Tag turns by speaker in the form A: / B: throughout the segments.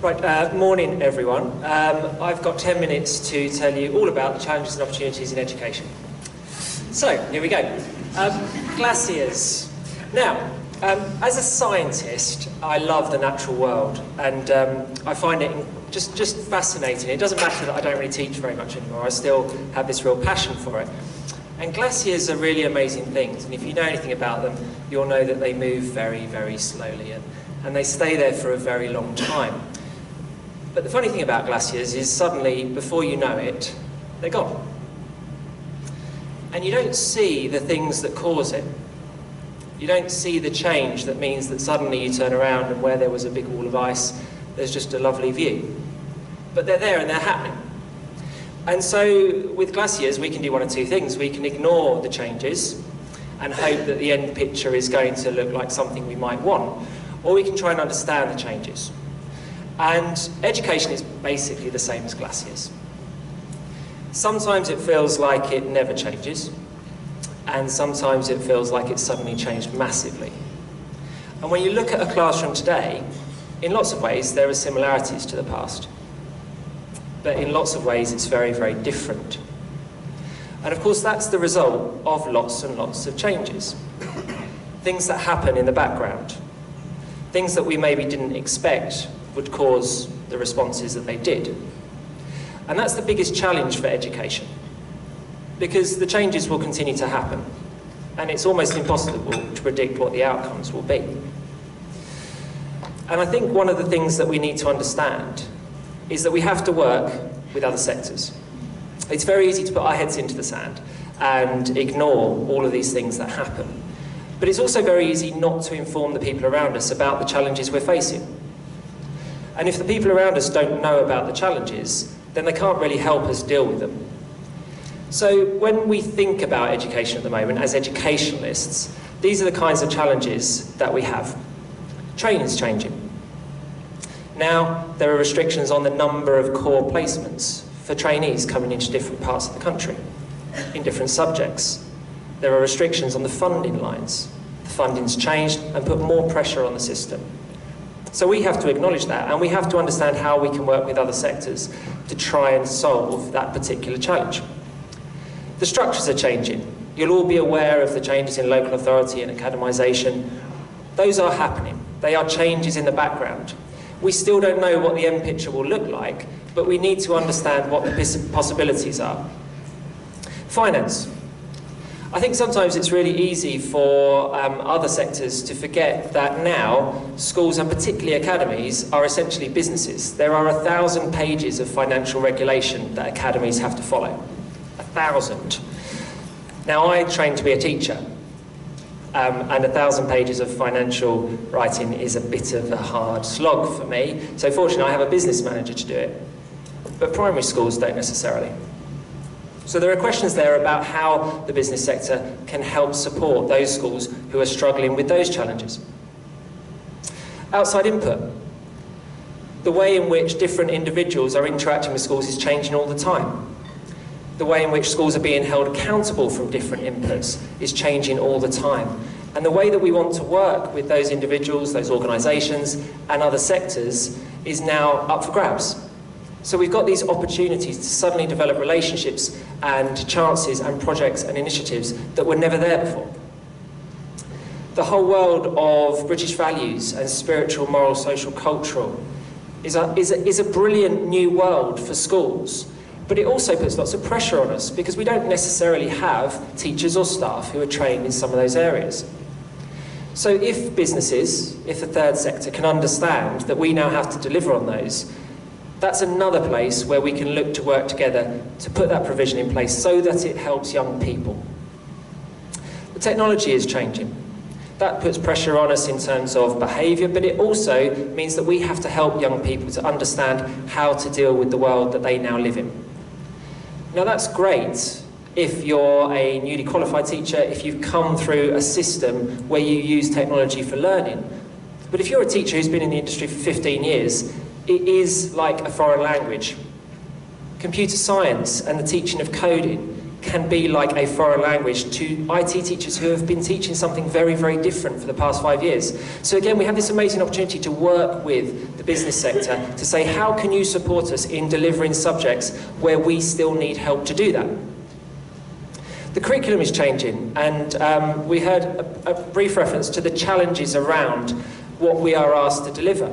A: Right, morning everyone. I've got 10 minutes to tell you all about the challenges and opportunities in education. So, here we go. Glaciers. Now, as a scientist, I love the natural world, and I find it just fascinating. It doesn't matter that I don't really teach very much anymore. I still have this real passion for it. And glaciers are really amazing things, and if you know anything about them, you'll know that they move very, very slowly, and they stay there for a very long time. But the funny thing about glaciers is suddenly, before you know it, they're gone. And you don't see the things that cause it. You don't see the change that means that suddenly you turn around and where there was a big wall of ice, there's just a lovely view. But they're there and they're happening. And so with glaciers, we can do one of two things. We can ignore the changes and hope that the end picture is going to look like something we might want, or we can try and understand the changes. And education is basically the same as glaciers. Sometimes it feels like it never changes, and sometimes it feels like it's suddenly changed massively. And when you look at a classroom today, in lots of ways there are similarities to the past. But in lots of ways it's very, very different. And of course that's the result of lots and lots of changes. Things that happen in the background. Things that we maybe didn't expect would cause the responses that they did. And that's the biggest challenge for education, because the changes will continue to happen, and it's almost impossible to predict what the outcomes will be. And I think one of the things that we need to understand is that we have to work with other sectors. It's very easy to put our heads into the sand and ignore all of these things that happen. But it's also very easy not to inform the people around us about the challenges we're facing. And if the people around us don't know about the challenges, then they can't really help us deal with them. So when we think about education at the moment as educationalists, these are the kinds of challenges that we have. Training's changing. Now there are restrictions on the number of core placements for trainees coming into different parts of the country, in different subjects. There are restrictions on the funding lines. The funding's changed and put more pressure on the system. So we have to acknowledge that, and we have to understand how we can work with other sectors to try and solve that particular challenge. The structures are changing. You'll all be aware of the changes in local authority and academisation. Those are happening. They are changes in the background. We still don't know what the end picture will look like, but we need to understand what the possibilities are. Finance. I think sometimes it's really easy for other sectors to forget that now schools, and particularly academies, are essentially businesses. There are 1,000 pages of financial regulation that academies have to follow. 1,000. Now I trained to be a teacher, and 1,000 pages of financial writing is a bit of a hard slog for me. So fortunately I have a business manager to do it. But primary schools don't necessarily. So there are questions there about how the business sector can help support those schools who are struggling with those challenges. Outside input. The way in which different individuals are interacting with schools is changing all the time. The way in which schools are being held accountable from different inputs is changing all the time. And the way that we want to work with those individuals, those organisations and other sectors is now up for grabs. So we've got these opportunities to suddenly develop relationships and chances and projects and initiatives that were never there before. The whole world of British values and spiritual, moral, social, cultural is a brilliant new world for schools, but it also puts lots of pressure on us because we don't necessarily have teachers or staff who are trained in some of those areas. So if businesses, if the third sector can understand that we now have to deliver on those, that's another place where we can look to work together to put that provision in place so that it helps young people. The technology is changing. That puts pressure on us in terms of behaviour, but it also means that we have to help young people to understand how to deal with the world that they now live in. Now that's great if you're a newly qualified teacher, if you've come through a system where you use technology for learning. But if you're a teacher who's been in the industry for 15 years, it is like a foreign language. Computer science and the teaching of coding can be like a foreign language to IT teachers who have been teaching something very, very different for the past 5 years. So again, we have this amazing opportunity to work with the business sector to say, how can you support us in delivering subjects where we still need help to do that? The curriculum is changing, and we heard a brief reference to the challenges around what we are asked to deliver.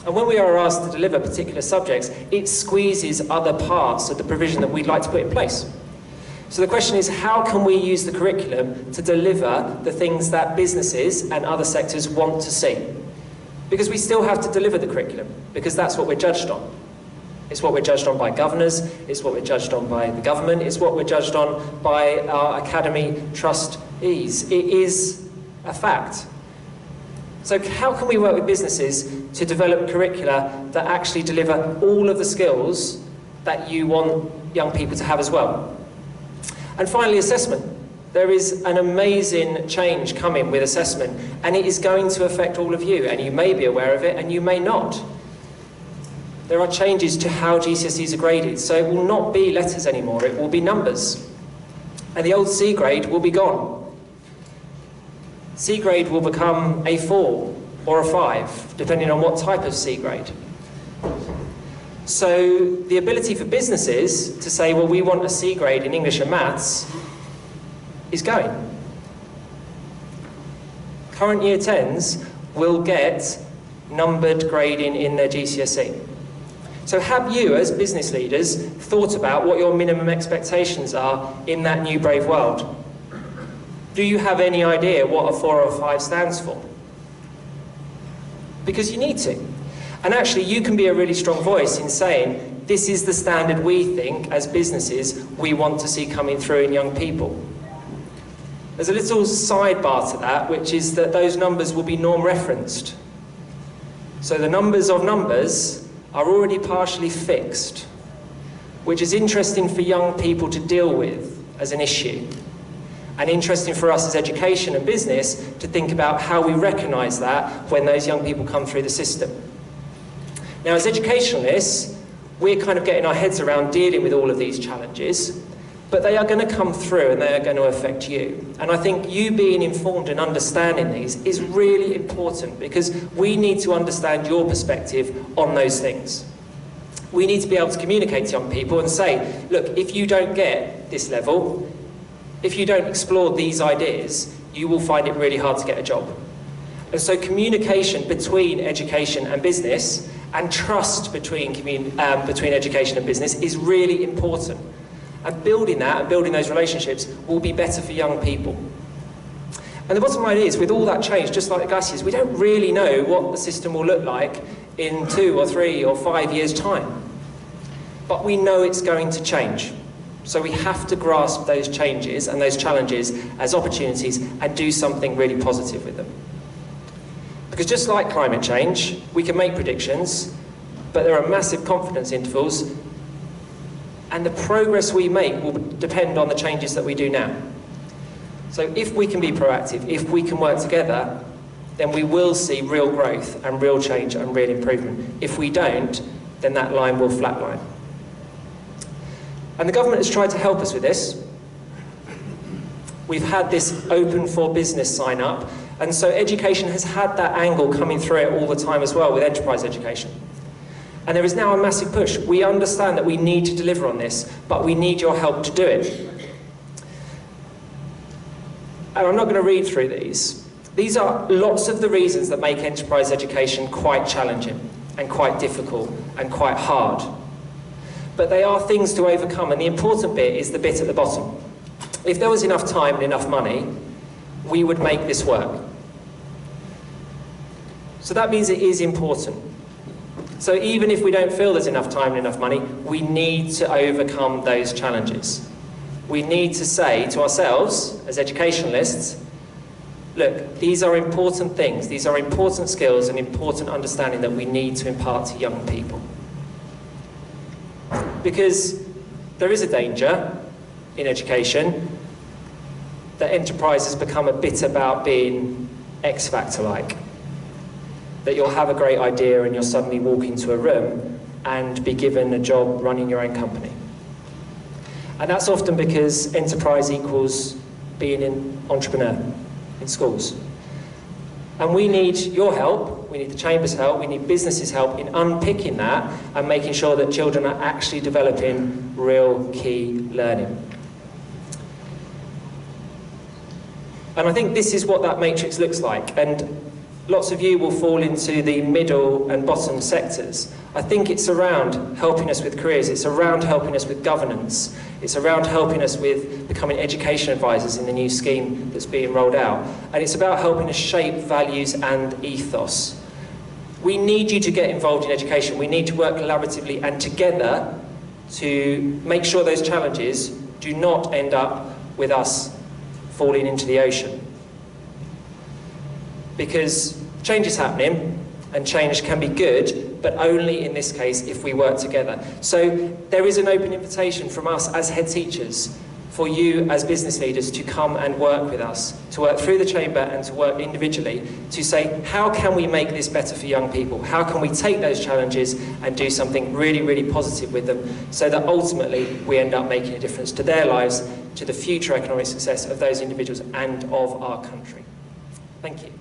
A: And when we are asked to deliver particular subjects, it squeezes other parts of the provision that we'd like to put in place. So the question is, how can we use the curriculum to deliver the things that businesses and other sectors want to see? Because we still have to deliver the curriculum, because that's what we're judged on. It's what we're judged on by governors, it's what we're judged on by the government, it's what we're judged on by our academy trustees. It is a fact. So how can we work with businesses to develop curricula that actually deliver all of the skills that you want young people to have as well? And finally, assessment. There is an amazing change coming with assessment, and it is going to affect all of you, and you may be aware of it and you may not. There are changes to how GCSEs are graded, so it will not be letters anymore, it will be numbers. And the old C grade will be gone. C grade will become a 4 or a 5, depending on what type of C grade. So the ability for businesses to say, well, we want a C grade in English and maths, is going. Current year 10s will get numbered grading in their GCSE. So have you, as business leaders, thought about what your minimum expectations are in that new brave world? Do you have any idea what a 4 or a 5 stands for? Because you need to. And actually, you can be a really strong voice in saying, this is the standard we think, as businesses, we want to see coming through in young people. There's a little sidebar to that, which is that those numbers will be norm-referenced. So the numbers of numbers are already partially fixed, which is interesting for young people to deal with as an issue. And interesting for us as education and business to think about how we recognise that when those young people come through the system. Now, as educationalists, we're kind of getting our heads around dealing with all of these challenges, but they are going to come through and they are going to affect you. And I think you being informed and understanding these is really important, because we need to understand your perspective on those things. We need to be able to communicate to young people and say, look, if you don't get this level, if you don't explore these ideas, you will find it really hard to get a job. And so communication between education and business, and trust between education and business, is really important. And building that and building those relationships will be better for young people. And the bottom line is, with all that change, just like the gases, we don't really know what the system will look like in 2 or 3 or 5 years' time. But we know it's going to change. So we have to grasp those changes and those challenges as opportunities and do something really positive with them. Because just like climate change, we can make predictions, but there are massive confidence intervals, and the progress we make will depend on the changes that we do now. So if we can be proactive, if we can work together, then we will see real growth and real change and real improvement. If we don't, then that line will flatline. And the government has tried to help us with this. We've had this open for business sign up, and so education has had that angle coming through it all the time as well with enterprise education. And there is now a massive push. We understand that we need to deliver on this, but we need your help to do it. And I'm not going to read through these. These are lots of the reasons that make enterprise education quite challenging and quite difficult and quite hard. But they are things to overcome, and the important bit is the bit at the bottom. If there was enough time and enough money, we would make this work. So that means it is important. So even if we don't feel there's enough time and enough money, we need to overcome those challenges. We need to say to ourselves, as educationalists, look, these are important things, these are important skills and important understanding that we need to impart to young people. Because there is a danger in education that enterprise has become a bit about being X Factor-like. That you'll have a great idea and you'll suddenly walk into a room and be given a job running your own company. And that's often because enterprise equals being an entrepreneur in schools. And we need your help, we need the Chamber's help, we need businesses' help in unpicking that and making sure that children are actually developing real key learning. And I think this is what that matrix looks like. And lots of you will fall into the middle and bottom sectors. I think it's around helping us with careers, it's around helping us with governance, it's around helping us with becoming education advisors in the new scheme that's being rolled out, and it's about helping us shape values and ethos. We need you to get involved in education, we need to work collaboratively and together to make sure those challenges do not end up with us falling into the ocean. Because change is happening, and change can be good, but only in this case if we work together. So there is an open invitation from us as head teachers for you as business leaders to come and work with us, to work through the Chamber and to work individually, to say, how can we make this better for young people? How can we take those challenges and do something really, really positive with them so that ultimately we end up making a difference to their lives, to the future economic success of those individuals and of our country. Thank you.